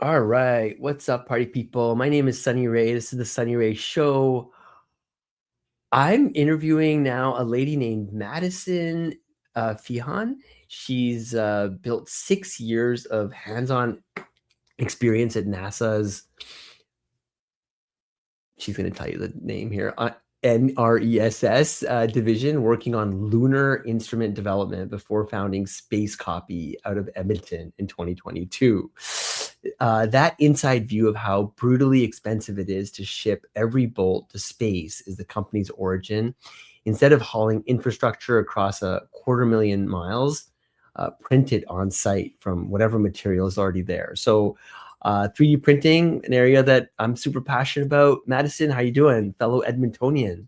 All right. What's up, party people? My name is Sunny Ray. This is the Sunny Ray Show. I'm interviewing now a lady named Madison Fihan. She's built 6 years of hands-on experience at NASA's, she's going to tell you the name here, NRESS division, working on lunar instrument development before founding Space Copy out of Edmonton in 2022. That inside view of how brutally expensive it is to ship every bolt to space is the company's origin. Instead of hauling infrastructure across 250,000 miles, print it on site from whatever material is already there. So 3D printing, an area that I'm super passionate about. Madison, how you doing, fellow Edmontonian?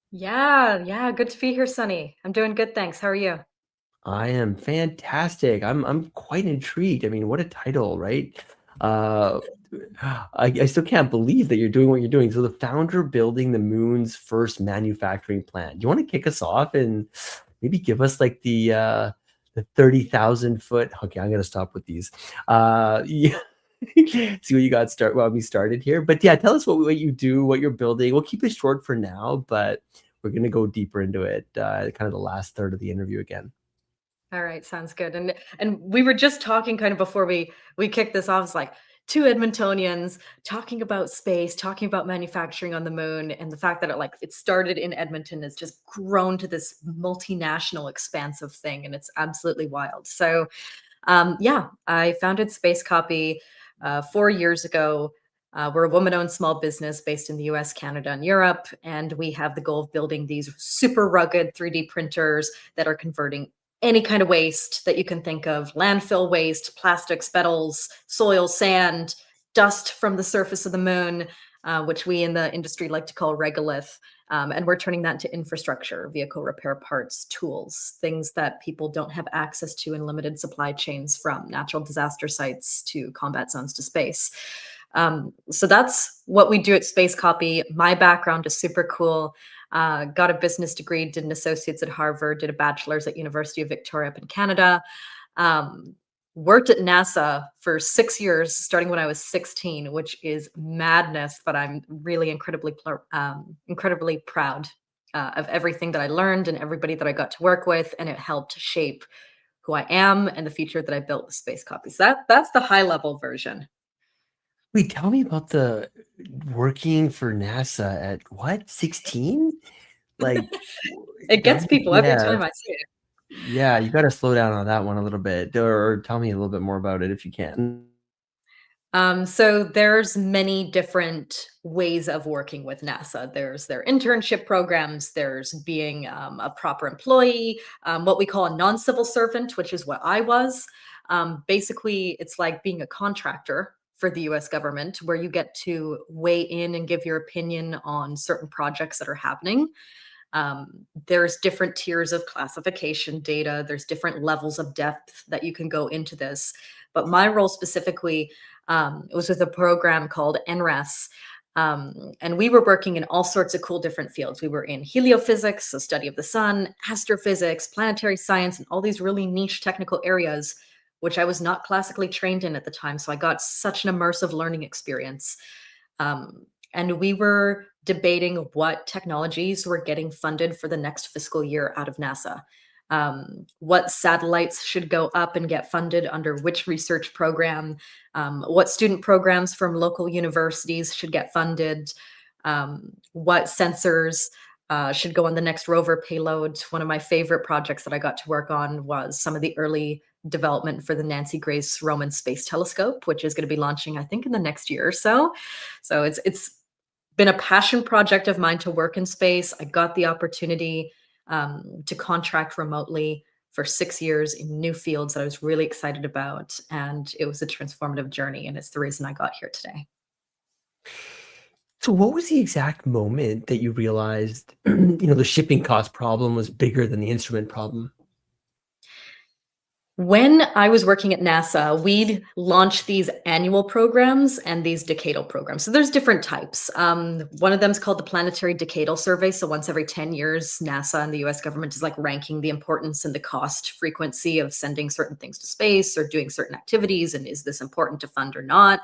Yeah, good to be here, Sunny. I'm doing good, thanks. How are you? I am fantastic. I'm quite intrigued. I mean, what a title, right? Uh, I still can't believe that you're doing what you're doing. So the founder building the moon's first manufacturing plant. Do you want to kick us off and maybe give us like the 30,000 foot? Okay, I'm gonna stop with these. Yeah. See what you got we started here. But yeah, tell us what you do, what you're building. We'll keep it short for now, but we're gonna go deeper into it, kind of the last third of the interview again. All right, sounds good. And we were just talking kind of before we kicked this off. It's like two Edmontonians talking about space, talking about manufacturing on the moon, and the fact that it started in Edmonton has just grown to this multinational, expansive thing, and it's absolutely wild. So yeah, I founded Space Copy 4 years ago. We're a woman owned small business based in the US, Canada, and Europe. And we have the goal of building these super rugged 3D printers that are converting any kind of waste that you can think of: landfill waste, plastics, metals, soil, sand, dust from the surface of the moon, which we in the industry like to call regolith. And we're turning that into infrastructure, vehicle repair parts, tools, things that people don't have access to in limited supply chains, from natural disaster sites to combat zones to space. So that's what we do at Space Copy. My background is super cool. Got a business degree, did an associate's at Harvard, did a bachelor's at University of Victoria up in Canada. Um, Worked at NASA for 6 years, starting when I was 16, which is madness, but I'm really incredibly proud of everything that I learned and everybody that I got to work with, and it helped shape who I am and the future that I built with Space Copies. That's the high level version. Wait, tell me about the working for NASA at what, 16? Like It that gets was, people every yeah, time I see it. yeah, you got to slow down on that one a little bit, or tell me a little bit more about it if you can. So there's many different ways of working with NASA. There's their internship programs. There's being a proper employee, what we call a non-civil servant, which is what I was. Basically, it's like being a contractor for the U.S. government, where you get to weigh in and give your opinion on certain projects that are happening. There's different tiers of classification data. There's different levels of depth that you can go into this. But my role specifically was with a program called NRES. And we were working in all sorts of cool different fields. We were in heliophysics, the study of the sun, astrophysics, planetary science, and all these really niche technical areas, which I was not classically trained in at the time. So I got such an immersive learning experience. And we were debating what technologies were getting funded for the next fiscal year out of NASA. What satellites should go up and get funded under which research program, what student programs from local universities should get funded, what sensors should go on the next rover payload. One of my favorite projects that I got to work on was some of the early development for the Nancy Grace Roman Space Telescope, which is going to be launching, I think, in the next year or so. So it's been a passion project of mine to work in space. I got the opportunity to contract remotely for 6 years in new fields that I was really excited about. And it was a transformative journey. And it's the reason I got here today. So what was the exact moment that you realized, the shipping cost problem was bigger than the instrument problem? When I was working at NASA, we'd launch these annual programs and these decadal programs. So there's different types. One of them is called the Planetary Decadal Survey. So once every 10 years, NASA and the US government is like ranking the importance and the cost frequency of sending certain things to space or doing certain activities. And is this important to fund or not?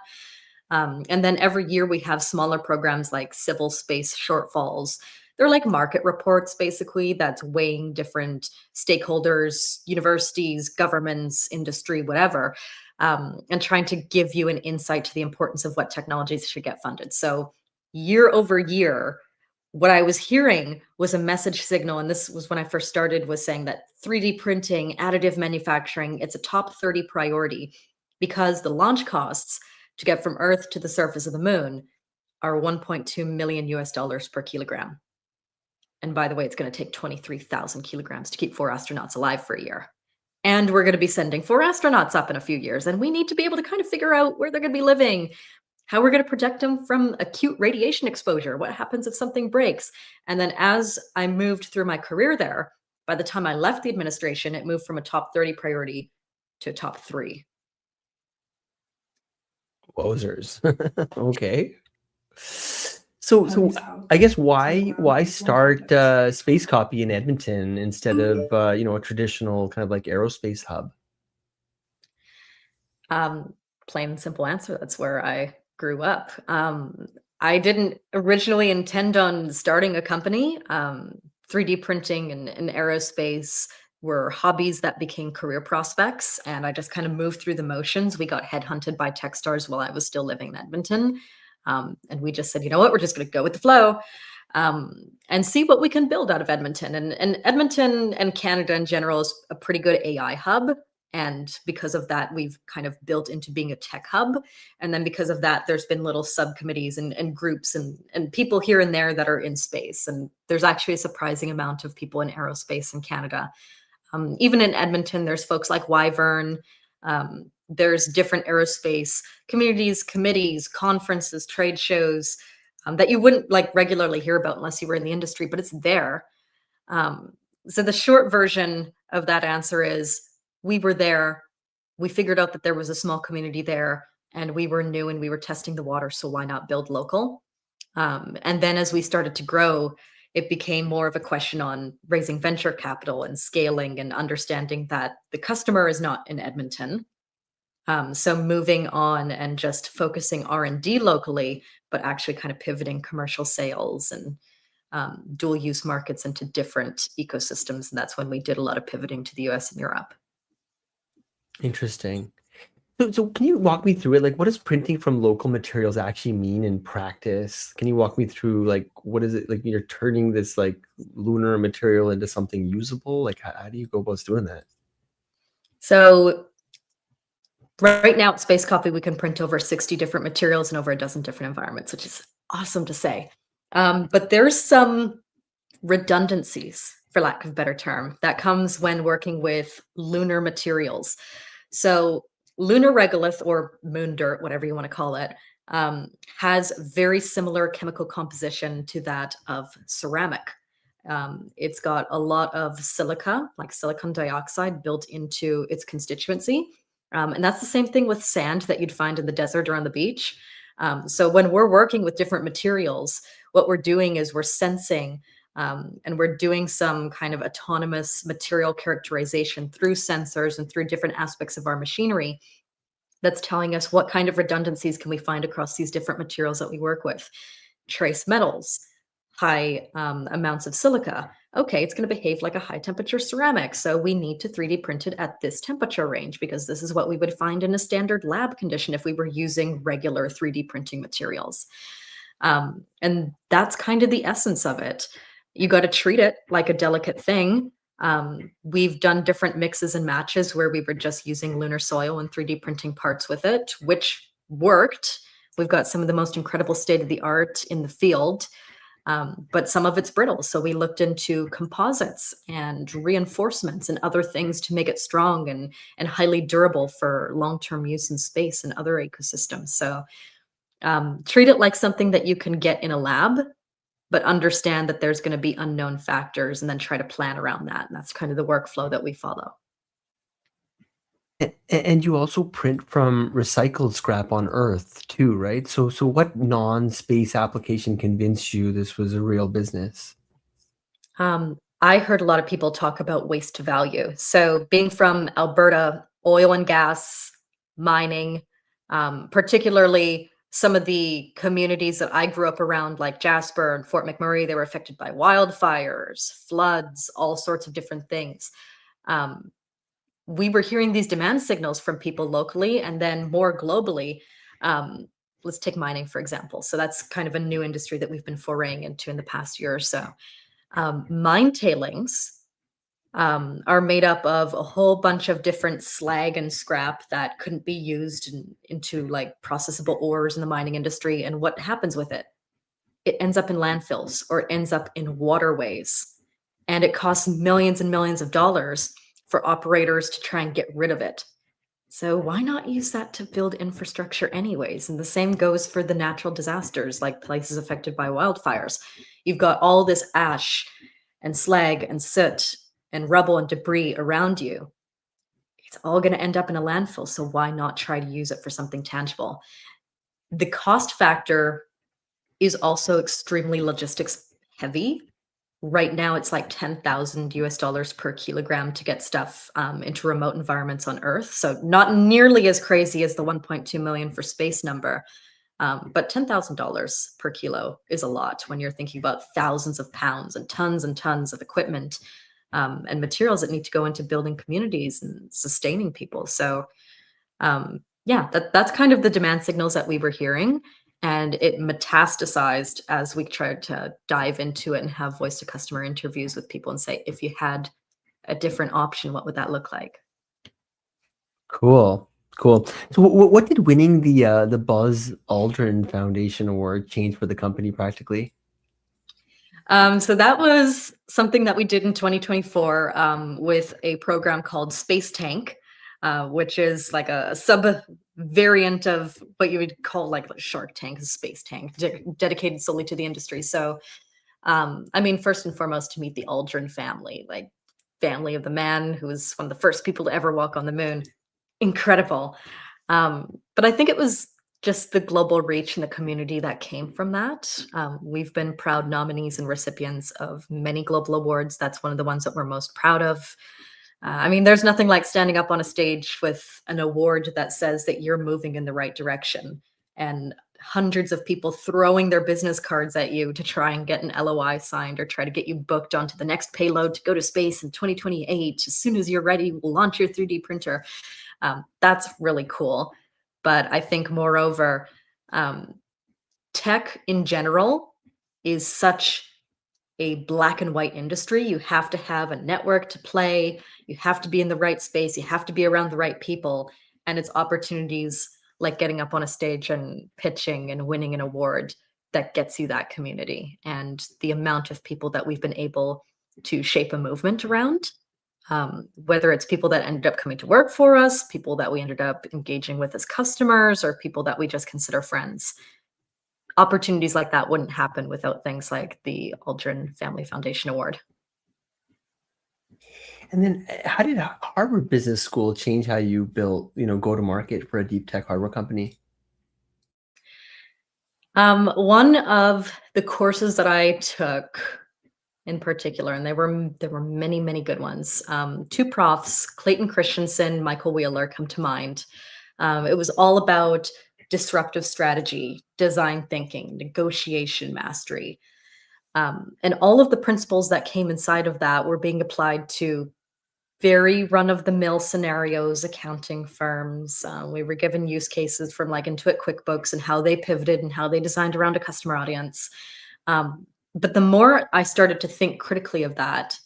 And then every year we have smaller programs like civil space shortfalls. They're like market reports, basically, that's weighing different stakeholders, universities, governments, industry, whatever, and trying to give you an insight to the importance of what technologies should get funded. So, year over year, what I was hearing was a message signal, and this was when I first started, was saying that 3D printing, additive manufacturing, it's a top 30 priority because the launch costs to get from Earth to the surface of the moon are 1.2 million US dollars per kilogram. And by the way, it's going to take 23,000 kilograms to keep 4 astronauts alive for a year. And we're going to be sending 4 astronauts up in a few years. And we need to be able to kind of figure out where they're going to be living, how we're going to protect them from acute radiation exposure, what happens if something breaks. And then as I moved through my career there, by the time I left the administration, it moved from a top 30 priority to a top 3. Wowzers. Okay. So I guess why start Space Copy in Edmonton instead of a traditional kind of like aerospace hub? Plain and simple answer, that's where I grew up. I didn't originally intend on starting a company. 3D printing and aerospace were hobbies that became career prospects, and I just kind of moved through the motions. We got headhunted by Techstars while I was still living in Edmonton, and we just said, you know what, we're just going to go with the flow, and see what we can build out of Edmonton. And Edmonton and Canada in general is a pretty good AI hub. And because of that, we've kind of built into being a tech hub. And then because of that, there's been little subcommittees and groups and people here and there that are in space. And there's actually a surprising amount of people in aerospace in Canada. Even in Edmonton, there's folks like Wyvern. There's different aerospace communities, committees, conferences, trade shows that you wouldn't like regularly hear about unless you were in the industry, but it's there. So the short version of that answer is we were there. We figured out that there was a small community there and we were new and we were testing the water. So why not build local? And then as we started to grow, it became more of a question on raising venture capital and scaling and understanding that the customer is not in Edmonton. So moving on and just focusing R&D locally, but actually kind of pivoting commercial sales and dual use markets into different ecosystems. And that's when we did a lot of pivoting to the US and Europe. Interesting. So can you walk me through it? Like, what does printing from local materials actually mean in practice? Can you walk me through, like, what is it like you're turning this like lunar material into something usable? Like, how do you go about doing that? So right now at Space Coffee, we can print over 60 different materials in over a dozen different environments, which is awesome to say. But there's some redundancies, for lack of a better term, that comes when working with lunar materials. So lunar regolith or moon dirt, whatever you want to call it, has very similar chemical composition to that of ceramic. It's got a lot of silica, like silicon dioxide, built into its constituency. And that's the same thing with sand that you'd find in the desert or on the beach. So when we're working with different materials, what we're doing is we're sensing and we're doing some kind of autonomous material characterization through sensors and through different aspects of our machinery that's telling us what kind of redundancies can we find across these different materials that we work with. Trace metals, high amounts of silica. Okay, it's going to behave like a high temperature ceramic. So we need to 3D print it at this temperature range because this is what we would find in a standard lab condition if we were using regular 3D printing materials. And that's kind of the essence of it. You got to treat it like a delicate thing. We've done different mixes and matches where we were just using lunar soil and 3D printing parts with it, which worked. We've got some of the most incredible state of the art in the field, but some of it's brittle. So we looked into composites and reinforcements and other things to make it strong and highly durable for long-term use in space and other ecosystems. So treat it like something that you can get in a lab, but understand that there's going to be unknown factors and then try to plan around that. And that's kind of the workflow that we follow. And you also print from recycled scrap on Earth too, right? So what non-space application convinced you this was a real business? I heard a lot of people talk about waste to value. So, being from Alberta, oil and gas, mining, particularly some of the communities that I grew up around, like Jasper and Fort McMurray, they were affected by wildfires, floods, all sorts of different things. Um, we were hearing these demand signals from people locally and then more globally. Um, let's take mining, for example. So, that's kind of a new industry that we've been foraying into in the past year or so. Mine tailings are made up of a whole bunch of different slag and scrap that couldn't be used into like processable ores in the mining industry. And what happens with it? It ends up in landfills or it ends up in waterways. And it costs millions and millions of dollars for operators to try and get rid of it. So why not use that to build infrastructure anyways? And the same goes for the natural disasters like places affected by wildfires. You've got all this ash and slag and soot and rubble and debris around you. It's all going to end up in a landfill. So why not try to use it for something tangible? The cost factor is also extremely logistics heavy. Right now, it's like 10,000 US dollars per kilogram to get stuff into remote environments on Earth. So not nearly as crazy as the 1.2 million for space number, but $10,000 per kilo is a lot when you're thinking about thousands of pounds and tons of equipment and materials that need to go into building communities and sustaining people. So yeah, that's kind of the demand signals that we were hearing, and it metastasized as we tried to dive into it and have voice to customer interviews with people and say, if you had a different option, what would that look like? Cool, cool. So what did winning the Buzz Aldrin Foundation Award change for the company practically? So that was something that we did in 2024 with a program called Space Tank, which is like a sub variant of what you would call like a Shark Tank, a Space Tank, dedicated solely to the industry. So, I mean, first and foremost, to meet the Aldrin family, like family of the man who was one of the first people to ever walk on the moon. Incredible. But I think it was just the global reach and the community that came from that. We've been proud nominees and recipients of many global awards. That's one of the ones that we're most proud of. I mean, there's nothing like standing up on a stage with an award that says that you're moving in the right direction and hundreds of people throwing their business cards at you to try and get an LOI signed or try to get you booked onto the next payload to go to space in 2028. As soon as you're ready, we'll launch your 3D printer. That's really cool. But I think, moreover, um, tech in general is such a black and white industry. You have to have a network to play, you have to be in the right space, you have to be around the right people. And it's opportunities like getting up on a stage and pitching and winning an award that gets you that community. And the amount of people that we've been able to shape a movement around, whether it's people that ended up coming to work for us, people that we ended up engaging with as customers, or people that we just consider friends. Opportunities like that wouldn't happen without things like the Aldrin Family Foundation Award. And then how did Harvard Business School change how you built, go to market for a deep tech hardware company? One of the courses that I took in particular, and there were many, many good ones. Two profs, Clayton Christensen, Michael Wheeler, come to mind. It was all about disruptive strategy, design thinking, negotiation mastery. And all of the principles that came inside of that were being applied to very run of the mill scenarios, accounting firms. We were given use cases from like Intuit QuickBooks and how they pivoted and how they designed around a customer audience. But the more I started to think critically of that,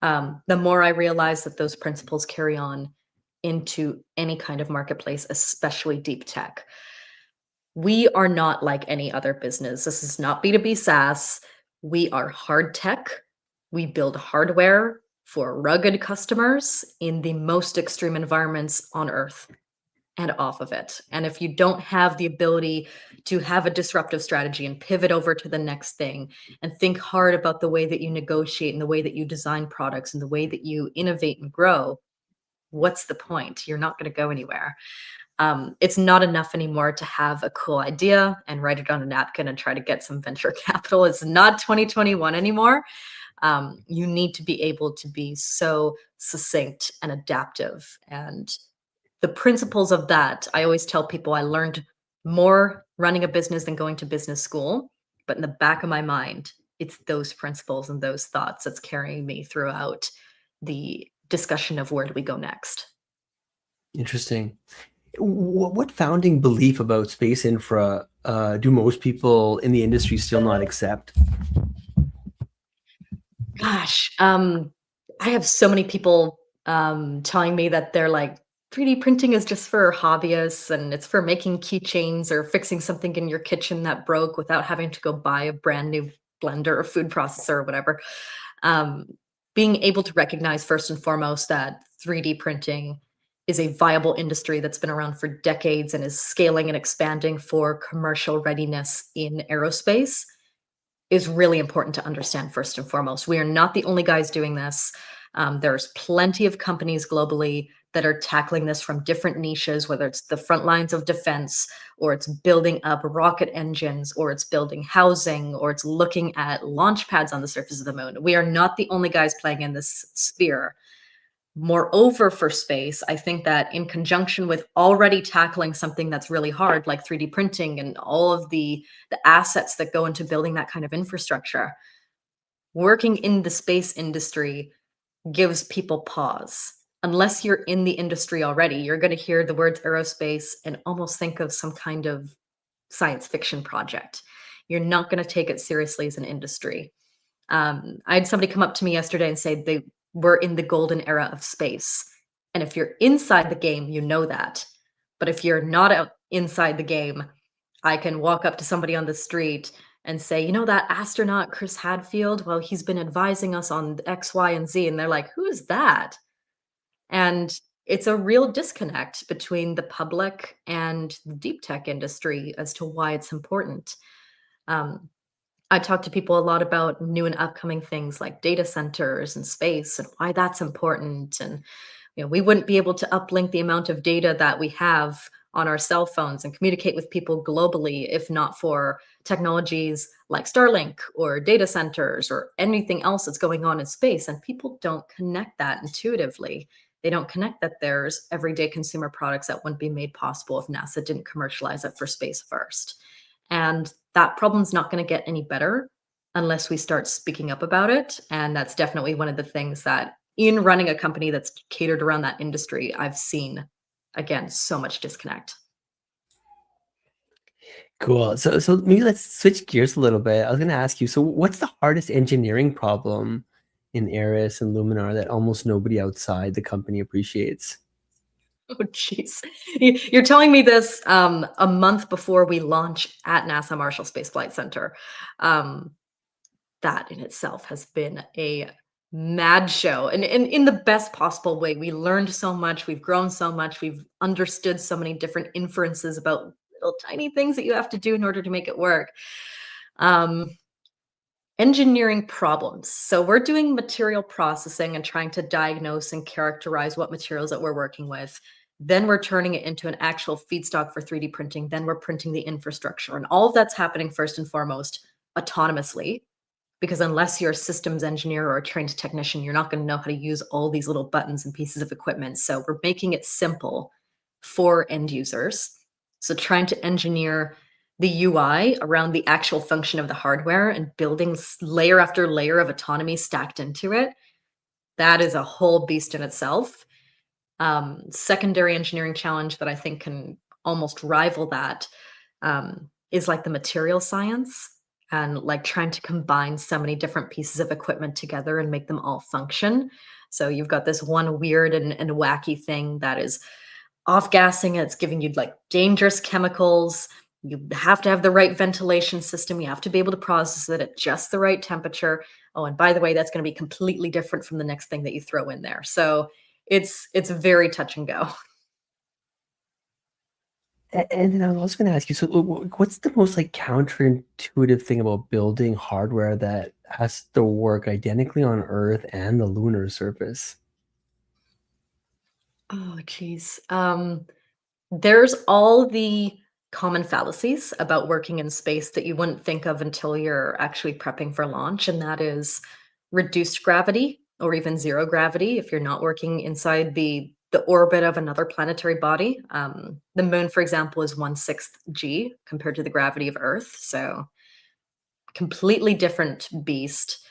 the more I realized that those principles carry on into any kind of marketplace, especially deep tech. We are not like any other business. This is not B2B SaaS. We are hard tech. We build hardware for rugged customers in the most extreme environments on Earth and off of it. And if you don't have the ability to have a disruptive strategy and pivot over to the next thing and think hard about the way that you negotiate and the way that you design products and the way that you innovate and grow, what's the point? You're not going to go anywhere. It's not enough anymore to have a cool idea and write it on a napkin and try to get some venture capital. It's not 2021 anymore. You need to be able to be so succinct and adaptive. And the principles of that, I always tell people I learned more running a business than going to business school. But in the back of my mind, it's those principles and those thoughts that's carrying me throughout the discussion of where do we go next. Interesting. What founding belief about space infra do most people in the industry still not accept? Gosh, I have so many people telling me that they're like 3D printing is just for hobbyists and it's for making keychains or fixing something in your kitchen that broke without having to go buy a brand new blender or food processor or whatever. Um, Being able to recognize first and foremost that 3D printing is a viable industry that's been around for decades and is scaling and expanding for commercial readiness in aerospace is really important to understand first and foremost. We are not the only guys doing this. There's plenty of companies globally that are tackling this from different niches, whether it's the front lines of defense, or it's building up rocket engines, or it's building housing, or it's looking at launch pads on the surface of the moon. We are not the only guys playing in this sphere. Moreover, for space, I think that in conjunction with already tackling something that's really hard, like 3D printing and all of the assets that go into building that kind of infrastructure, working in the space industry gives people pause. Unless you're in the industry already, you're going to hear the words aerospace and almost think of some kind of science fiction project. You're not going to take it seriously as an industry. I had somebody come up to me yesterday and say they were in the golden era of space. And if you're inside the game, you know that. But if you're not out inside the game, I can walk up to somebody on the street and say, you know, that astronaut Chris Hadfield, well, he's been advising us on X, Y, and Z. And they're like, who is that? And it's a real disconnect between the public and the deep tech industry as to why it's important. Um, I talk to people a lot about new and upcoming things like data centers and space and why that's important. And we wouldn't be able to uplink the amount of data that we have on our cell phones and communicate with people globally if not for technologies like Starlink or data centers or anything else that's going on in space. And people don't connect that intuitively. They don't connect that there's everyday consumer products that wouldn't be made possible if NASA didn't commercialize it for space first. And that problem's not going to get any better unless we start speaking up about it. And that's definitely one of the things that in running a company that's catered around that industry, I've seen, again, so much disconnect. Cool. So maybe let's switch gears a little bit. I was going to ask you, so what's the hardest engineering problem in Eris and Luminar that almost nobody outside the company appreciates? Oh, jeez. You're telling me this a month before we launch at NASA Marshall Space Flight Center. Um, that in itself has been a mad show and in the best possible way. We learned so much, we've grown so much, we've understood so many different inferences about little tiny things that you have to do in order to make it work. Um, Engineering problems. So we're doing material processing and trying to diagnose and characterize what materials that we're working with. Then we're turning it into an actual feedstock for 3D printing. Then we're printing the infrastructure. And all of that's happening first and foremost autonomously, because unless you're a systems engineer or a trained technician, you're not going to know how to use all these little buttons and pieces of equipment. So we're making it simple for end users. So trying to engineer the UI around the actual function of the hardware and building layer after layer of autonomy stacked into it, that is a whole beast in itself. Secondary engineering challenge that I think can almost rival that is like the material science and like trying to combine so many different pieces of equipment together and make them all function. So you've got this one weird and wacky thing that is off gassing. It's giving you like dangerous chemicals. You have to have the right ventilation system. You have to be able to process it at just the right temperature. Oh, and by the way, that's going to be completely different from the next thing that you throw in there. So it's very touch and go. And then I was also going to ask you, so what's the most like counterintuitive thing about building hardware that has to work identically on Earth and the lunar surface? Oh, geez. There's all the common fallacies about working in space that you wouldn't think of until you're actually prepping for launch, and that is reduced gravity or even zero gravity if you're not working inside the orbit of another planetary body. The moon, for example, is 1/6 g compared to the gravity of Earth, so completely different beast.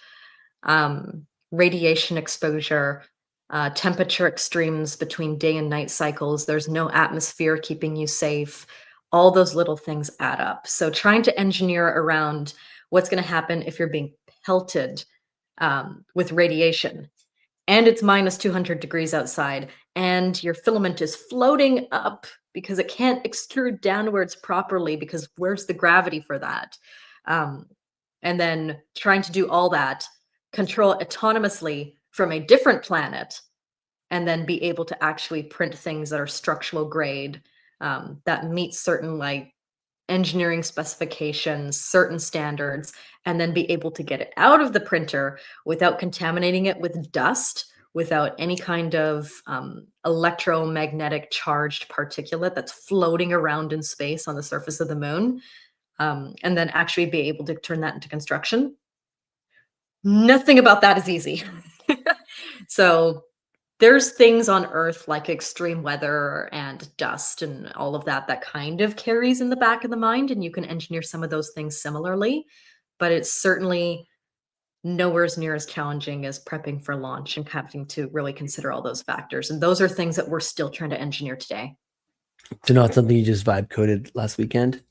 Radiation exposure, temperature extremes between day and night cycles. There's no atmosphere keeping you safe. All those little things add up. So trying to engineer around what's going to happen if you're being pelted with radiation and it's minus 200 degrees outside and your filament is floating up because it can't extrude downwards properly because where's the gravity for that? Um, and then trying to do all that, control autonomously from a different planet, and then be able to actually print things that are structural grade, that meet certain like engineering specifications, certain standards, and then be able to get it out of the printer without contaminating it with dust, without any kind of electromagnetic charged particulate that's floating around in space on the surface of the moon, and then actually be able to turn that into construction. Nothing about that is easy. So there's things on Earth like extreme weather and dust and all of that that kind of carries in the back of the mind, and you can engineer some of those things similarly, but it's certainly nowhere near as challenging as prepping for launch and having to really consider all those factors. And those are things that we're still trying to engineer today. So not something you just vibe coded last weekend?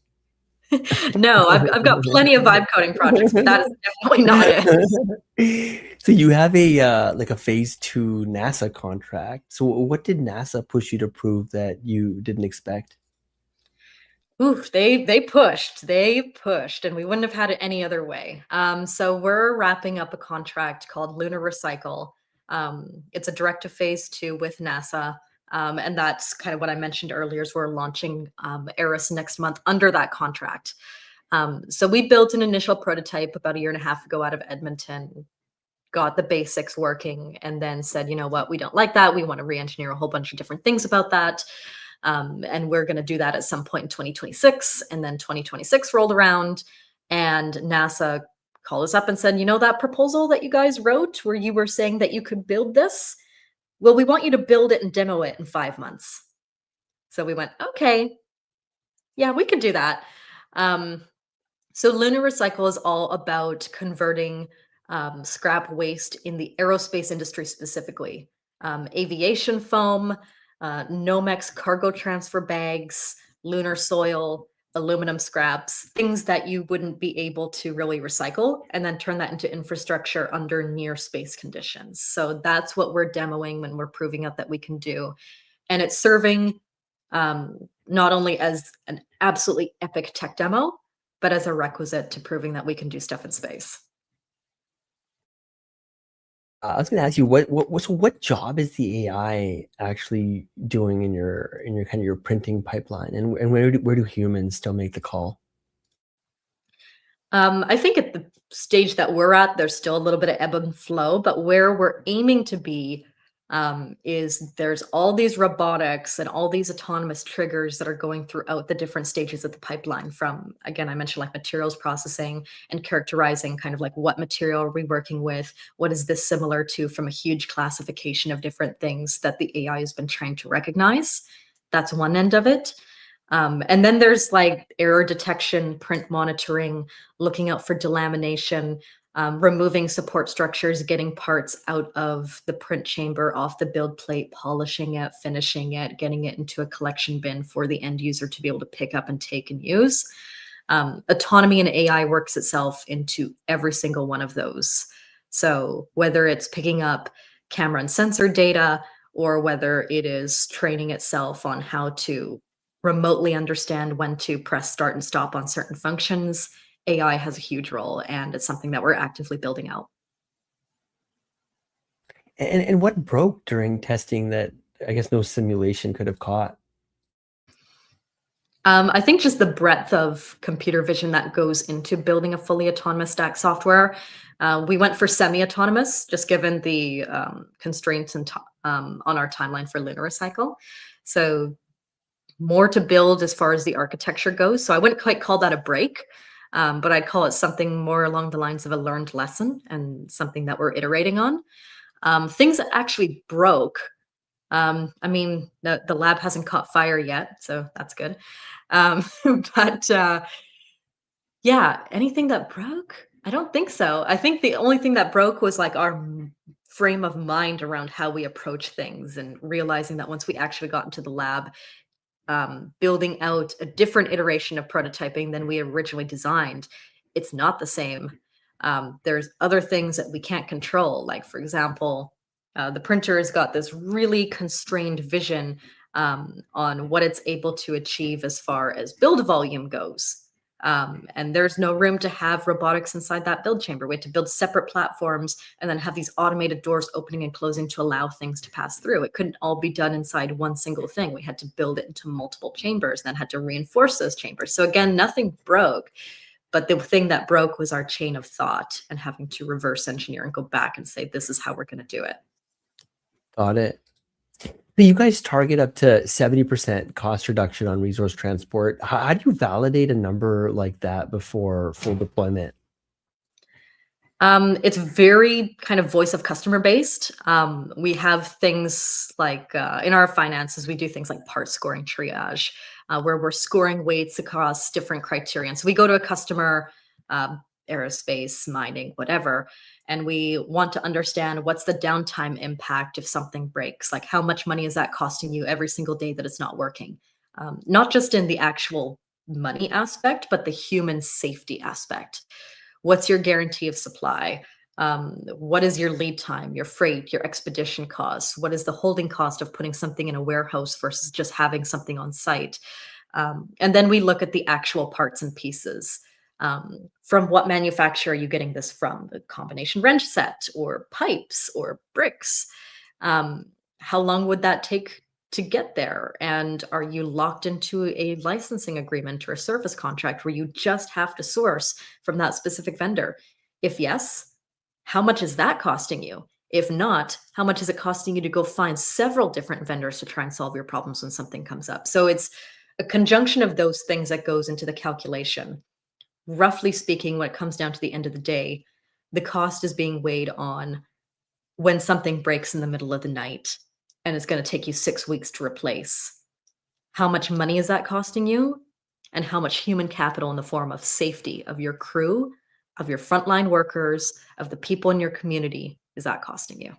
No, I've got plenty of vibe coding projects, but that is definitely not it. So you have a like a phase 2 NASA contract. So what did NASA push you to prove that you didn't expect? Oof, they pushed, and we wouldn't have had it any other way. So we're wrapping up a contract called Lunar Recycle. It's a direct to phase 2 with NASA. And that's kind of what I mentioned earlier is we're launching Eris next month under that contract. So we built an initial prototype about a year and a half ago out of Edmonton, got the basics working, and then said, you know what, we don't like that. We want to re-engineer a whole bunch of different things about that. And we're going to do that at some point in 2026. And then 2026 rolled around, and NASA called us up and said, you know, that proposal that you guys wrote where you were saying that you could build this? Well, we want you to build it and demo it in 5 months. So we went, okay, yeah, we could do that. Um, so Lunar Recycle is all about converting scrap waste in the aerospace industry specifically. Aviation foam, Nomex cargo transfer bags, lunar soil, aluminum scraps, things that you wouldn't be able to really recycle, and then turn that into infrastructure under near space conditions. So that's what we're demoing when we're proving out that we can do. And it's serving not only as an absolutely epic tech demo, but as a requisite to proving that we can do stuff in space. I was going to ask you what job is the AI actually doing in your kind of your printing pipeline, and where do humans still make the call? I think at the stage that we're at, there's still a little bit of ebb and flow, but where we're aiming to be is there's all these robotics and all these autonomous triggers that are going throughout the different stages of the pipeline from, again, I mentioned like materials processing and characterizing kind of like what material are we working with? What is this similar to from a huge classification of different things that the AI has been trying to recognize? That's one end of it. And then there's like error detection, print monitoring, looking out for delamination, removing support structures, getting parts out of the print chamber, off the build plate, polishing it, finishing it, getting it into a collection bin for the end user to be able to pick up and take and use. Autonomy and AI works itself into every single one of those. So whether it's picking up camera and sensor data, or whether it is training itself on how to remotely understand when to press start and stop on certain functions, AI has a huge role, and it's something that we're actively building out. And what broke during testing that I guess no simulation could have caught? I think just the breadth of computer vision that goes into building a fully autonomous stack software. We went for semi-autonomous, just given the constraints and on our timeline for lunar cycle. So more to build as far as the architecture goes. So I wouldn't quite call that a break, but I'd call it something more along the lines of a learned lesson and something that we're iterating on. Things that actually broke. I mean, the lab hasn't caught fire yet, so that's good. Um, but yeah, anything that broke? I don't think so. I think the only thing that broke was like our frame of mind around how we approach things and realizing that once we actually got into the lab, building out a different iteration of prototyping than we originally designed, it's not the same. There's other things that we can't control, like, for example, the printer has got this really constrained vision on what it's able to achieve as far as build volume goes. And there's no room to have robotics inside that build chamber. We had to build separate platforms and then have these automated doors opening and closing to allow things to pass through. It couldn't all be done inside one single thing. We had to build it into multiple chambers, then had to reinforce those chambers. So again, nothing broke, but the thing that broke was our chain of thought and having to reverse engineer and go back and say, this is how we're going to do it. Got it. So you guys target up to 70% cost reduction on resource transport. How do you validate a number like that before full deployment? It's very kind of voice of customer based. We have things like in our finances, we do things like part scoring triage, where we're scoring weights across different criteria. And so we go to a customer, aerospace, mining, whatever, and we want to understand what's the downtime impact if something breaks. Like, how much money is that costing you every single day that it's not working? Not just in the actual money aspect, but the human safety aspect. What's your guarantee of supply? What is your lead time, your freight, your expedition costs? What is the holding cost of putting something in a warehouse versus just having something on site? And then we look at the actual parts and pieces. From what manufacturer are you getting this from? The combination wrench set or pipes or bricks? How long would that take to get there? And are you locked into a licensing agreement or a service contract where you just have to source from that specific vendor? If yes, how much is that costing you? If not, how much is it costing you to go find several different vendors to try and solve your problems when something comes up? So it's a conjunction of those things that goes into the calculation. Roughly speaking, when it comes down to the end of the day, the cost is being weighed on when something breaks in the middle of the night and it's going to take you 6 weeks to replace. How much money is that costing you? And how much human capital in the form of safety of your crew, of your frontline workers, of the people in your community is that costing you?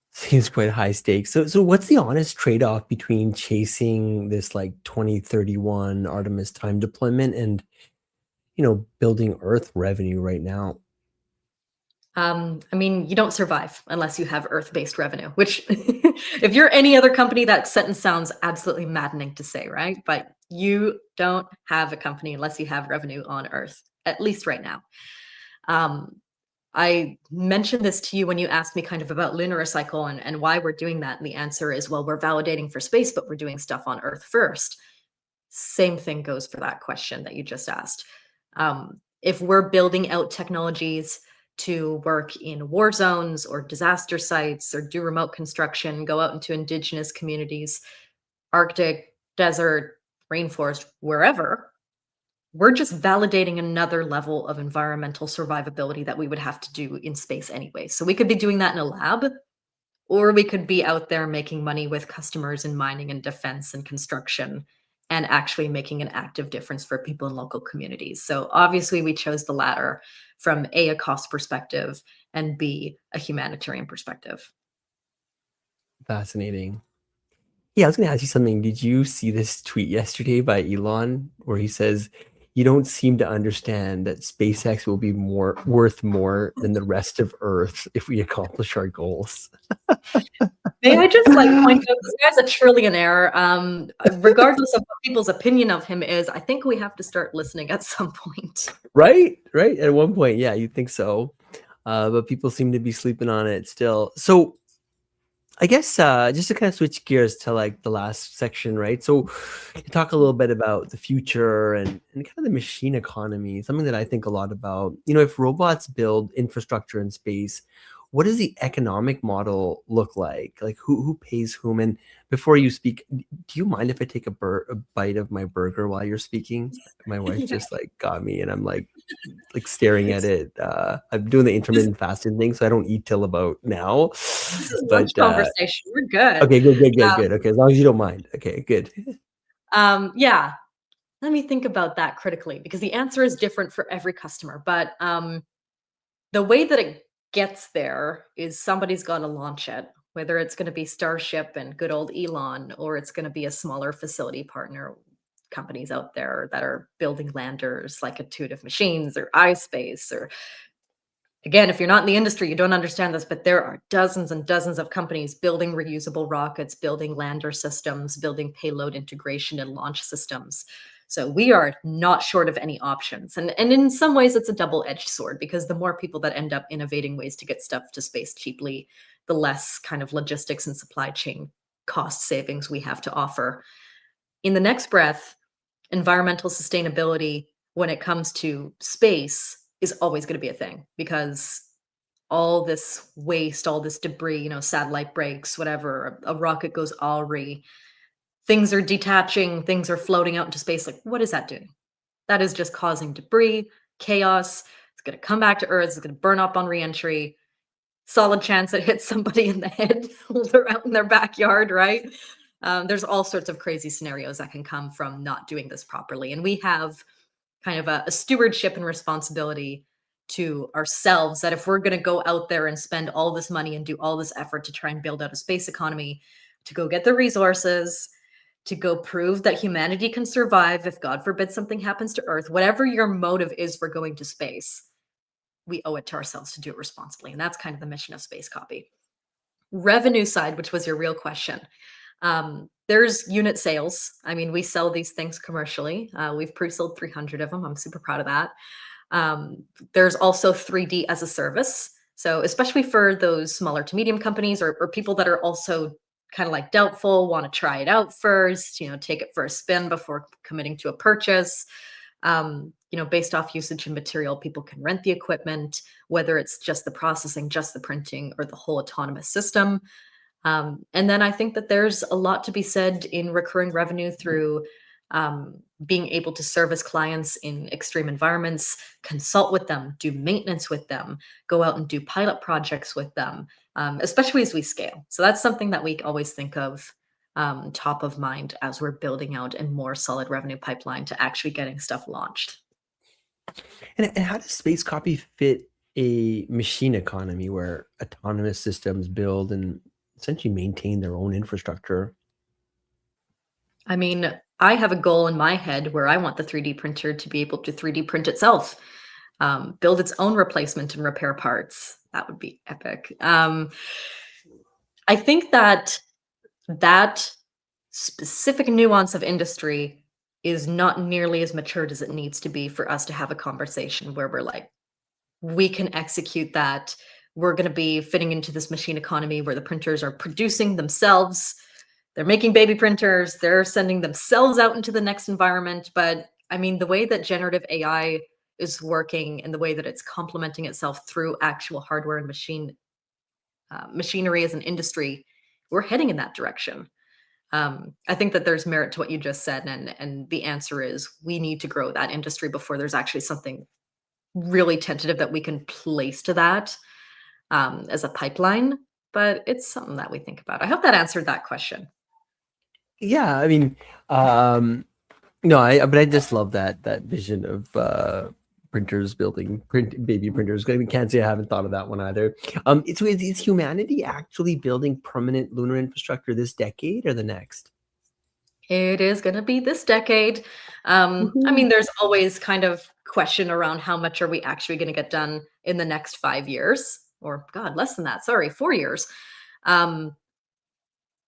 Seems quite high stakes. So what's the honest trade-off between chasing this like 2031 Artemis time deployment and, building Earth revenue right now? I mean, you don't survive unless you have Earth-based revenue, which if you're any other company, that sentence sounds absolutely maddening to say, right? But you don't have a company unless you have revenue on Earth, at least right now. Um, I mentioned this to you when you asked me kind of about lunar cycle and why we're doing that. And the answer is, well, we're validating for space, but we're doing stuff on Earth first. Same thing goes for that question that you just asked. If we're building out technologies to work in war zones or disaster sites or do remote construction, go out into indigenous communities, Arctic, desert, rainforest, wherever, we're just validating another level of environmental survivability that we would have to do in space anyway. So we could be doing that in a lab, or we could be out there making money with customers in mining and defense and construction and actually making an active difference for people in local communities. So obviously we chose the latter from A, a cost perspective, and B, a humanitarian perspective. Fascinating. Yeah, I was going to ask you something. Did you see this tweet yesterday by Elon where he says, "You don't seem to understand that SpaceX will be worth more than the rest of Earth if we accomplish our goals." May I just like point out this guy's a trillionaire. Regardless of what people's opinion of him is, I think we have to start listening at some point. Right? Right? At one point, yeah, you think so. But people seem to be sleeping on it still. So I guess just to kind of switch gears to like the last section, right? So to talk a little bit about the future and kind of the machine economy, something that I think a lot about. If robots build infrastructure in space, what does the economic model look like? Like who pays whom? And before you speak, do you mind if I take a bite of my burger while you're speaking? My wife Yeah, just like got me, and I'm like staring at it's it. I'm doing the this intermittent fasting thing, so I don't eat till about now. this is a lunch But conversation. We're good. okay, good, good, good, Um, good. Okay, as long as you don't mind. Okay, good. yeah, let me think about that critically because the answer is different for every customer. But the way that it gets there is somebody's got to launch it, whether it's going to be Starship and good old Elon, or it's going to be a smaller facility partner companies out there that are building landers like Intuitive Machines or iSpace. Or again, if you're not in the industry, you don't understand this, but there are dozens and dozens of companies building reusable rockets, building lander systems, building payload integration and launch systems. So we are not short of any options. And in some ways, it's a double-edged sword because the more people that end up innovating ways to get stuff to space cheaply, the less kind of logistics and supply chain cost savings we have to offer. In the next breath, environmental sustainability when it comes to space is always going to be a thing because all this waste, all this debris, satellite breaks, whatever, a rocket goes awry, things are detaching, things are floating out into space. Like, what is that doing? That is just causing debris, chaos. It's going to come back to Earth. It's going to burn up on reentry. Solid chance it hits somebody in the head while they're out in their backyard, right? There's all sorts of crazy scenarios that can come from not doing this properly. And we have kind of a stewardship and responsibility to ourselves that if we're going to go out there and spend all this money and do all this effort to try and build out a space economy, to go get the resources, to go prove that humanity can survive if God forbid something happens to Earth, whatever your motive is for going to space, we owe it to ourselves to do it responsibly. And that's kind of the mission of Space Copy. Revenue side, which was your real question. There's unit sales. I mean, we sell these things commercially. We've pre-sold 300 of them. I'm super proud of that. There's also 3D as a service. So especially for those smaller to medium companies or people that are also kind of like doubtful, want to try it out first, take it for a spin before committing to a purchase. Based off usage and material, people can rent the equipment, whether it's just the processing, just the printing, or the whole autonomous system. And then I think that there's a lot to be said in recurring revenue through being able to service clients in extreme environments, consult with them, do maintenance with them, go out and do pilot projects with them, especially as we scale. So that's something that we always think of top of mind as we're building out a more solid revenue pipeline to actually getting stuff launched. And how does Space Copy fit a machine economy where autonomous systems build and essentially maintain their own infrastructure? I mean, I have a goal in my head where I want the 3D printer to be able to 3D print itself, build its own replacement and repair parts. That would be epic. I think that specific nuance of industry is not nearly as matured as it needs to be for us to have a conversation where we're like, we can execute that. We're going to be fitting into this machine economy where the printers are producing themselves. They're making baby printers. They're sending themselves out into the next environment. But I mean, the way that generative AI is working and the way that it's complementing itself through actual hardware and machinery as an industry, we're heading in that direction. I think that there's merit to what you just said, and the answer is we need to grow that industry before there's actually something really tentative that we can place to that as a pipeline. But it's something that we think about. I hope that answered that question. Yeah, I mean, no, but I just love that vision of printers building baby printers. I mean, can't say I haven't thought of that one either. Is humanity actually building permanent lunar infrastructure this decade or the next? It is going to be this decade. I Woohoo. mean, there's always kind of question around how much are we actually going to get done in the next 5 years, or God, less than that. Sorry, 4 years. Um,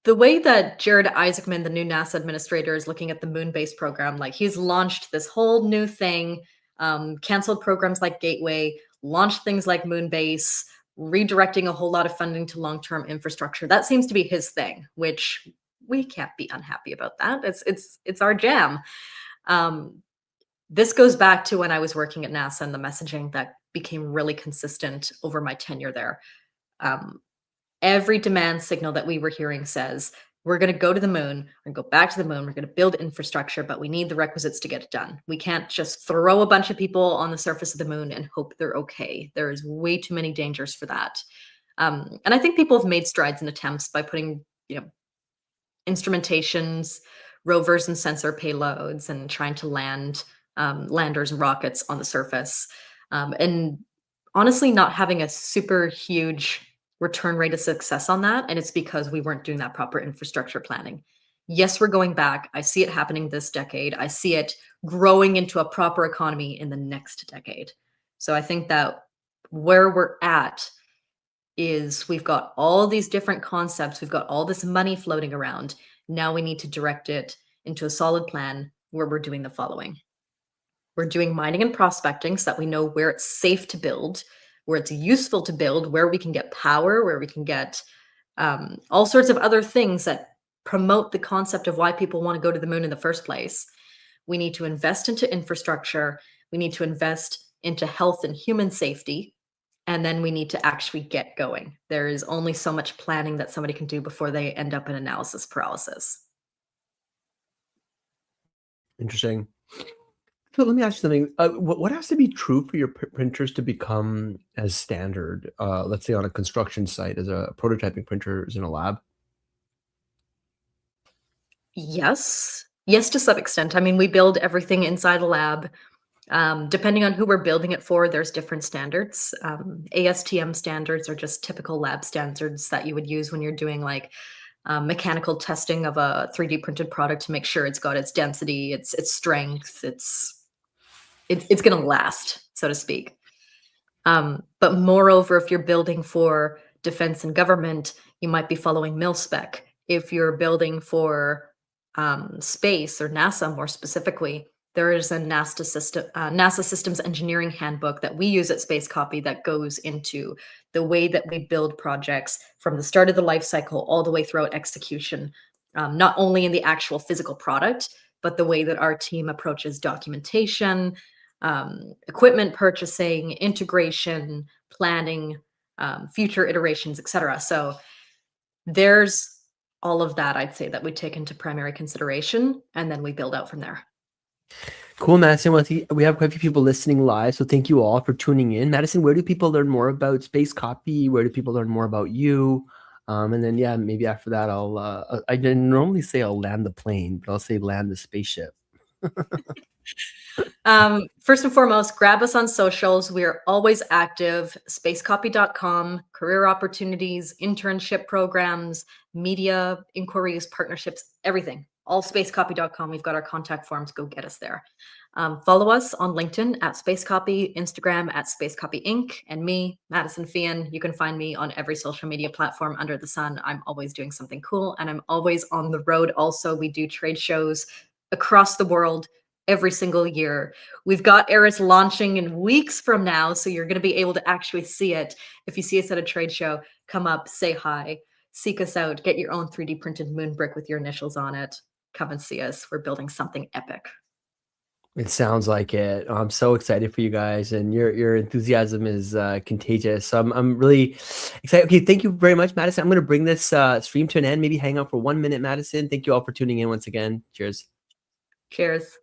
the way that Jared Isaacman, the new NASA administrator, is looking at the moon-based program, like he's launched this whole new thing, canceled programs like Gateway, launched things like Moonbase, redirecting a whole lot of funding to long-term infrastructure. That seems to be his thing, which we can't be unhappy about that. It's our jam. Um, this goes back to when I was working at NASA and the messaging that became really consistent over my tenure there. Um, every demand signal that we were hearing says, we're going to go to the moon, we're going to go back to the moon, we're going to build infrastructure, but we need the requisites to get it done. We can't just throw a bunch of people on the surface of the moon and hope they're okay. There's way too many dangers for that. And I think people have made strides in attempts by putting, instrumentations, rovers and sensor payloads, and trying to land landers and rockets on the surface. And honestly, not having a super huge return rate of success on that. And it's because we weren't doing that proper infrastructure planning. Yes, we're going back. I see it happening this decade. I see it growing into a proper economy in the next decade. So I think that where we're at is we've got all these different concepts, we've got all this money floating around. Now we need to direct it into a solid plan where we're doing the following. We're doing mining and prospecting so that we know where it's safe to build, where it's useful to build, where we can get power, where we can get all sorts of other things that promote the concept of why people want to go to the moon in the first place. We need to invest into infrastructure. We need to invest into health and human safety. And then we need to actually get going. There is only so much planning that somebody can do before they end up in analysis paralysis. Interesting. So let me ask you something. What has to be true for your printers to become as standard? Let's say on a construction site, as a prototyping printer is in a lab. Yes. Yes, to some extent. I mean, we build everything inside a lab. Depending on who we're building it for, there's different standards. ASTM standards are just typical lab standards that you would use when you're doing like mechanical testing of a 3D printed product to make sure it's got its density, its strength, it's going to last, so to speak. But moreover, if you're building for defense and government, you might be following mil spec. If you're building for space or NASA more specifically, there is a NASA Systems Engineering Handbook that we use at Space Copy that goes into the way that we build projects from the start of the life cycle all the way throughout execution, not only in the actual physical product, but the way that our team approaches documentation, equipment purchasing, integration, planning, future iterations, etc. So there's all of that, I'd say, that we take into primary consideration, and then we build out from there. Cool, Madison. Well, we have quite a few people listening live, so thank you all for tuning in. Madison, where do people learn more about Space Copy? Where do people learn more about you? And then, yeah, maybe after that, I didn't normally say I'll land the plane, but I'll say land the spaceship. First and foremost, grab us on socials. We are always active. Spacecopy.com, career opportunities, internship programs, media inquiries, partnerships, everything. All spacecopy.com. We've got our contact forms. Go get us there. Follow us on LinkedIn at Spacecopy, Instagram at Spacecopy Inc., and me, Madison Fian. You can find me on every social media platform under the sun. I'm always doing something cool, and I'm always on the road. Also, we do trade shows across the world every single year. We've got Eris launching in weeks from now, so you're going to be able to actually see it. If you see us at a trade show, come up, say hi, seek us out, get your own 3D printed moon brick with your initials on it. Come and see us. We're building something epic. It sounds like it. I'm so excited for you guys, and your enthusiasm is contagious. So I'm really excited. Okay, thank you very much, Madison. I'm going to bring this stream to an end. Maybe hang out for 1 minute, Madison. Thank you all for tuning in once again. Cheers. Cheers.